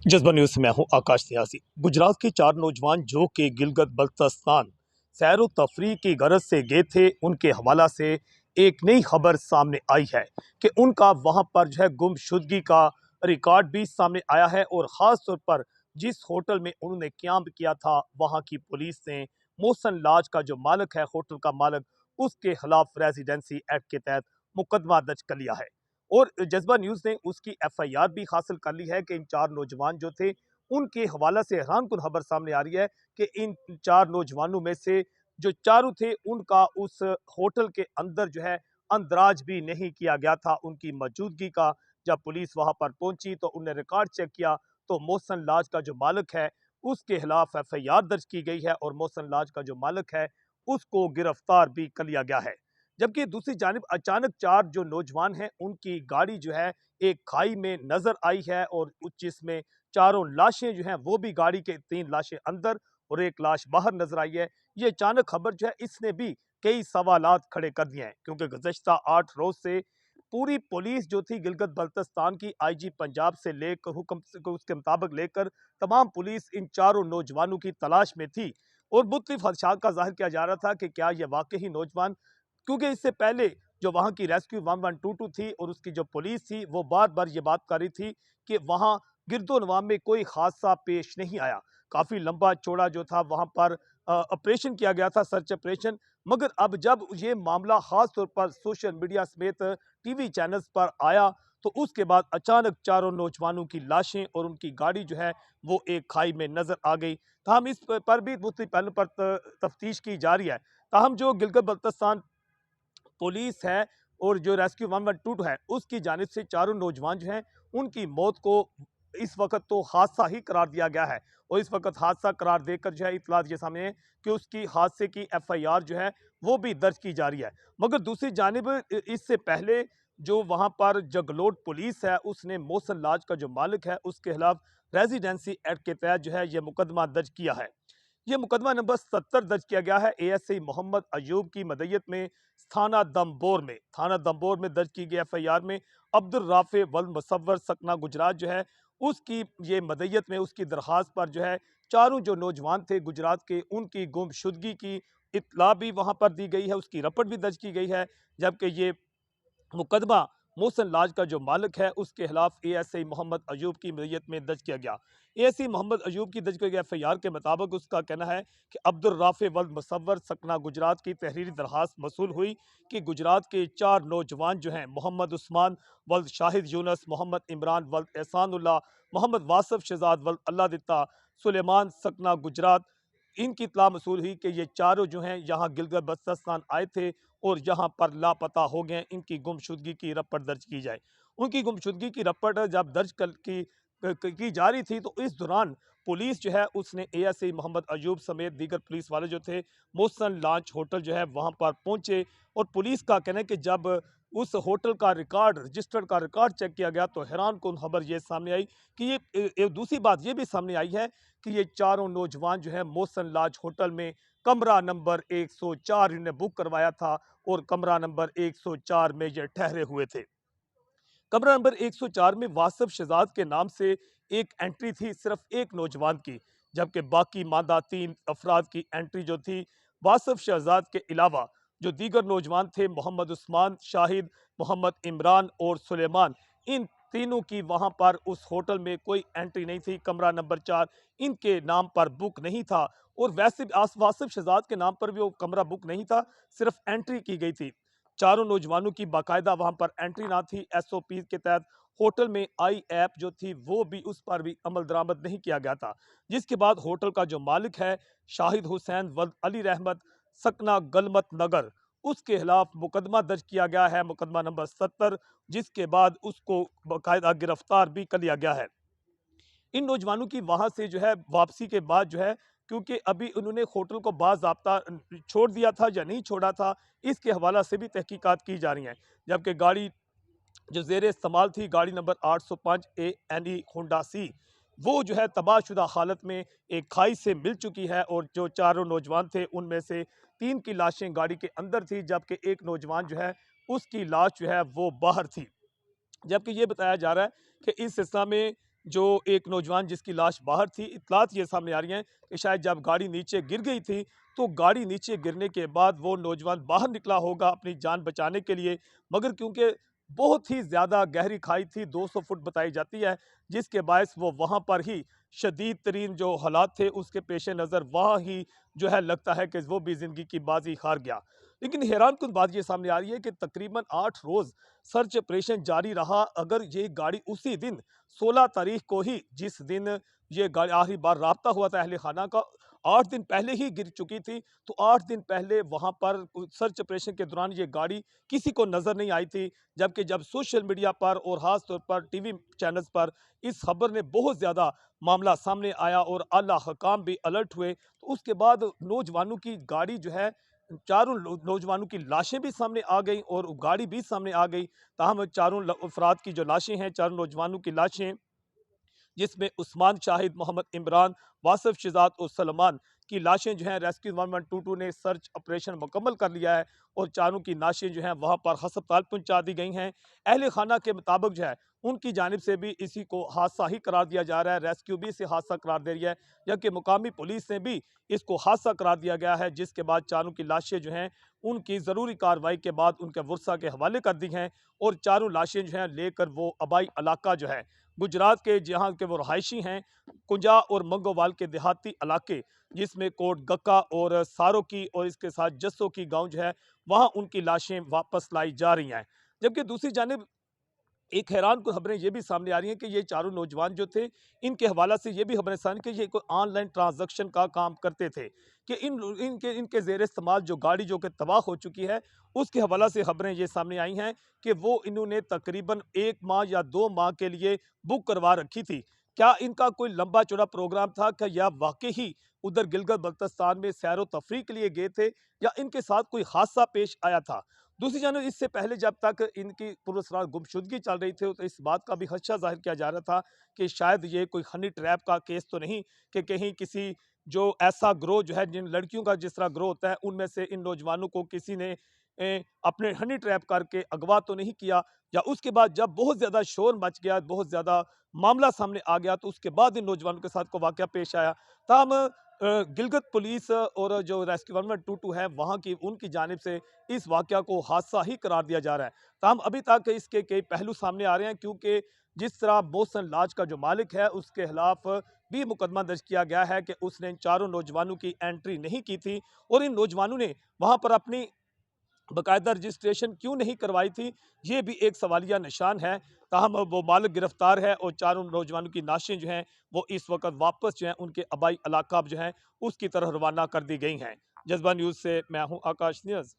जज्बा न्यूज़ से मैं हूं आकाश सियासी। गुजरात के 4 नौजवान जो कि गिलगित बल्तिस्तान सैर व तफरी की गरज से गए थे, उनके हवाला से एक नई खबर सामने आई है कि उनका वहां पर जो है गुमशुदगी का रिकॉर्ड भी सामने आया है। और ख़ास तौर पर जिस होटल में उन्होंने क्याम किया था, वहां की पुलिस ने मोहसन लाज का जो मालिक है, होटल का मालिक, उसके खिलाफ रेजिडेंसी एक्ट के तहत मुकदमा दर्ज कर लिया है। और जज्बा न्यूज़ ने उसकी एफआईआर भी हासिल कर ली है कि इन 4 नौजवान जो थे, उनके हवाला से हैरानकुन खबर सामने आ रही है कि इन 4 नौजवानों में से जो चारों थे, उनका उस होटल के अंदर जो है अंदराज भी नहीं किया गया था उनकी मौजूदगी का। जब पुलिस वहां पर पहुंची तो उन्हें रिकॉर्ड चेक किया तो मोहसन लाज का जो मालिक है, उसके खिलाफ एफआईआर दर्ज की गई है और मोहसन लाज का जो मालिक है, उसको गिरफ्तार भी कर लिया गया है। जबकि दूसरी जानिब अचानक 4 जो नौजवान हैं, उनकी गाड़ी जो है एक खाई में नजर आई है और जिसमें चारों लाशें जो हैं, वो भी गाड़ी के 3 लाशें अंदर और एक लाश बाहर नजर आई है। ये अचानक खबर जो है, इसने भी कई सवालात खड़े कर दिए हैं, क्योंकि गुज़श्ता 8 रोज से पूरी पुलिस जो थी गिलगित बल्तिस्तान की, आईजी पंजाब से लेकर हुक्म को उसके मुताबिक लेकर तमाम पुलिस इन चारों नौजवानों की तलाश में थी। और मुख्तलिफ खदशात का जाहिर किया जा रहा था कि क्या ये वाकई ही नौजवान, क्योंकि इससे पहले जो वहाँ की रेस्क्यू 1122 थी और उसकी जो पुलिस थी, वो बार-बार ये बात कर रही थी कि वहाँ गिरदो-नवाह में कोई हादसा पेश नहीं आया। काफ़ी लंबा-चौड़ा जो था वहाँ पर ऑपरेशन किया गया था, सर्च ऑपरेशन। मगर अब जब ये मामला ख़ास तौर पर सोशल मीडिया समेत टीवी चैनल्स पर आया, तो उसके बाद अचानक चारों नौजवानों की लाशें और उनकी गाड़ी जो है, वो एक खाई में नज़र आ गई। ताहम इस पर भी मुख्तलिफ पहलुओं पर तफ्तीश की जा रही है। ताहम जो गिलगित बल्तिस्तान पुलिस है और जो रेस्क्यू 112 है, उसकी जानिब से चारों नौजवान जो हैं, उनकी मौत को इस वक्त तो हादसा ही करार दिया गया है। और इस वक्त हादसा करार देकर जो है इतलात ये सामने है कि उसकी हादसे की एफआईआर जो है, वो भी दर्ज की जा रही है। मगर दूसरी जानिब इससे पहले जो वहाँ पर जगलोट पुलिस है, उसने मोहसन लाज का जो मालिक है, उसके खिलाफ रेजिडेंसी एक्ट के तहत जो है ये मुकदमा दर्ज किया है। ये मुकदमा नंबर 70 दर्ज किया गया है एएसआई मोहम्मद अयूब की मदयत में। थाना दम्बोर में दर्ज की गई एफआईआर में अब्दुल राफे वल मुसव्वर सकना गुजरात जो है, उसकी ये मदयत में उसकी दरख्वास्त पर जो है चारों जो नौजवान थे गुजरात के, उनकी गुमशुदगी की इत्तला भी वहां पर दी गई है, उसकी रपट भी दर्ज की गई है। जबकि ये मुकदमा मोहसन लाज का जो मालिक है, उसके खिलाफ एएसआई मोहम्मद अयूब की मदयत में दर्ज किया गया। एएसआई मोहम्मद अयूब की दर्ज किए गए एफआईआर के मुताबिक उसका कहना है कि अब्दुल राफे वल मुसव्वर सकना गुजरात की तहरीरी दरखास्त मसूल हुई कि गुजरात के 4 नौजवान जो हैं, मोहम्मद उस्मान वल्द शाहिद यूनस, मोहम्मद इमरान वल्द एहसानुल्लाह, मोहम्मद वासफ शहजाद वल्द अल्लाह दिता, सुलेमान सकना गुजरात, इनकी इत्तला मसूल हुई कि ये चारों जो हैं यहाँ गिलगित बल्तिस्तान आए थे और यहाँ पर लापता हो गए। इनकी गुमशुदगी की रपट दर्ज की जाए। उनकी गुमशुदगी की रपट जब दर्ज की जा रही थी, तो इस दौरान पुलिस जो है उसने एएसआई मोहम्मद अयूब समेत दीगर पुलिस वाले जो थे, मोहसन लॉन्च होटल जो है वहाँ पर पहुँचे। और पुलिस का कहना है कि जब उस होटल का रिकॉर्ड, रजिस्टर्ड का रिकॉर्ड चेक किया गया, तो हैरानकुन खबर ये सामने आई कि ये दूसरी बात ये भी सामने आई है कि ये चारों नौजवान जो है मोहसन लॉज होटल में कमरा नंबर 104 इन्हें बुक करवाया था और कमरा नंबर 104 में ये ठहरे हुए थे। कमरा नंबर 104 में वासिफ शहजाद के नाम से एक एंट्री थी, सिर्फ एक नौजवान की। जबकि बाकी मादा 3 अफराद की एंट्री जो थी, वासिफ शहजाद के अलावा जो दीगर नौजवान थे, मोहम्मद उस्मान, शाहिद, मोहम्मद इमरान और सुलेमान, इन तीनों की वहां पर उस होटल में कोई एंट्री नहीं थी। कमरा नंबर 4 इनके नाम पर बुक नहीं था और वैसे वासिफ शहजाद के नाम पर भी वो कमरा बुक नहीं था, सिर्फ एंट्री की गई थी। चारों नौजवानों की बाकायदा वहां पर एंट्री ना थी। एसओपी के तहत होटल में आई ऐप जो थी, वो भी उस पर भी अमल दरामद नहीं किया गया था। जिसके बाद होटल का जो मालिक है, शाहिद हुसैन वल्द अली रहमत सकना गलमत नगर, उसके खिलाफ मुकदमा दर्ज किया गया है, मुकदमा नंबर 70। जिसके बाद उसको बाकायदा गिरफ्तार भी कर लिया गया है। इन नौजवानों की वहां से जो है वापसी के बाद जो है, क्योंकि अभी उन्होंने होटल को बाज़ाब्ता छोड़ दिया था या नहीं छोड़ा था, इसके हवाला से भी तहकीकात की जा रही हैं। जबकि गाड़ी जो ज़ेर इस्तेमाल थी, गाड़ी नंबर 805 ANE होंडा सी, वो जो है तबाहशुदा हालत में एक खाई से मिल चुकी है। और जो चारों नौजवान थे, उनमें से 3 की लाशें गाड़ी के अंदर थी, जबकि एक नौजवान जो है, उसकी लाश जो है वो बाहर थी। जबकि ये बताया जा रहा है कि इस सिलसिला में जो एक नौजवान जिसकी लाश बाहर थी, इत्तलात ये सामने आ रही हैं कि शायद जब गाड़ी नीचे गिर गई थी, तो गाड़ी नीचे गिरने के बाद वो नौजवान बाहर निकला होगा अपनी जान बचाने के लिए, मगर क्योंकि बहुत ही ज़्यादा गहरी खाई थी, 200 फुट बताई जाती है, जिसके बायस वो वहाँ पर ही शदीद तरीन जो हालात थे, उसके पेश नज़र वहाँ ही जो है लगता है कि वो भी ज़िंदगी की बाजी हार गया। लेकिन हैरानकुन बात ये सामने आ रही है कि तकरीबन 8 रोज़ सर्च ऑपरेशन जारी रहा। अगर ये गाड़ी उसी दिन 16 तारीख को ही, जिस दिन ये गाड़ी आखिरी बार राब्ता हुआ था अहले खाना का, 8 दिन पहले ही गिर चुकी थी, तो 8 दिन पहले वहाँ पर सर्च ऑपरेशन के दौरान ये गाड़ी किसी को नज़र नहीं आई थी। जबकि जब सोशल मीडिया पर और ख़ास तौर पर टीवी चैनल्स पर इस खबर ने बहुत ज़्यादा मामला सामने आया और आला हकाम भी अलर्ट हुए, तो उसके बाद नौजवानों की गाड़ी जो है, चारों नौजवानों की लाशें भी सामने आ गई और गाड़ी भी सामने आ गई। ताहम चारों अफराद की जो लाशें हैं, चारों नौजवानों की लाशें, जिसमें उस्मान शाहिद, मोहम्मद इमरान, वासिफ शहजाद और सलमान की लाशें जो हैं रेस्क्यू 1122 ने सर्च ऑपरेशन मुकम्मल कर लिया है और चारों की लाशें जो हैं वहाँ पर हस्पताल पहुँचा दी गई हैं। अहले खाना के मुताबिक जो है उनकी जानिब से भी इसी को हादसा ही करार दिया जा रहा है, रेस्क्यू भी इसे हादसा करार दे रही है, जबकि मुकामी पुलिस ने भी इसको हादसा करार दिया गया है, जिसके बाद चारों की लाशें जो हैं उनकी ज़रूरी कार्रवाई के बाद उनके वर्सा के हवाले कर दी हैं और चारों लाशें जो हैं लेकर वो आबाई इलाका जो है गुजरात के, जहाँ के वो रहायशी हैं, कुंजा और मंगोवाल के देहाती इलाके, जिसमें कोट गक्का और सारो की और इसके साथ जस्सों की गांव जो है, वहाँ उनकी लाशें वापस लाई जा रही हैं। जबकि दूसरी जानिब एक हैरानकुन खबरें ये भी सामने आ रही हैं कि ये चारों नौजवान जो थे, इनके हवाला से ये भी खबरें सामने कि ये कोई ऑनलाइन ट्रांजैक्शन का काम करते थे, कि इनके इनके ज़ेर इस्तेमाल जो गाड़ी जो कि तबाह हो चुकी है, उसके हवाला से खबरें ये सामने आई हैं कि वो इन्होंने तकरीबन 1 माह या 2 माह के लिए बुक करवा रखी थी। क्या इनका कोई लंबा चौड़ा प्रोग्राम था? क्या या वाक़ई ही उधर गिलगित-बल्तिस्तान में सैर-ओ-तफरीह के लिए गए थे या इनके साथ कोई हादसा पेश आया था? दूसरी जानब इससे पहले जब तक इनकी पुरस्कार गुमशुदगी चल रही थी, तो इस बात का भी खदशा ज़ाहिर किया जा रहा था कि शायद ये कोई हनी ट्रैप का केस तो नहीं, कि कहीं किसी जो ऐसा गिरोह जो है, जिन लड़कियों का जिस तरह गिरोह होता है, उनमें से इन नौजवानों को किसी ने अपने हनी ट्रैप करके अगवा तो नहीं किया, या उसके बाद जब बहुत ज़्यादा शोर मच गया, बहुत ज़्यादा मामला सामने आ गया, तो उसके बाद इन नौजवानों के साथ को वाक़या पेश आया। ताहम गिलगित पुलिस और जो रेस्क्यू 1122 है वहाँ की, उनकी जानिब से इस वाक़या को हादसा ही करार दिया जा रहा है। ताहम अभी तक इसके कई पहलू सामने आ रहे हैं, क्योंकि जिस तरह मोहसन लाज का जो मालिक है उसके खिलाफ भी मुकदमा दर्ज किया गया है कि उसने इन चारों नौजवानों की एंट्री नहीं की थी और इन नौजवानों ने वहाँ पर अपनी बाकायदा रजिस्ट्रेशन क्यों नहीं करवाई थी, ये भी एक सवालिया निशान है। ताहम वो मालिक गिरफ्तार है और चारों नौजवानों की लाशें जो हैं वो इस वक्त वापस जो हैं उनके आबाई इलाका जो हैं उसकी तरफ रवाना कर दी गई हैं। जज्बा न्यूज़ से मैं हूँ आकाश न्यूज़।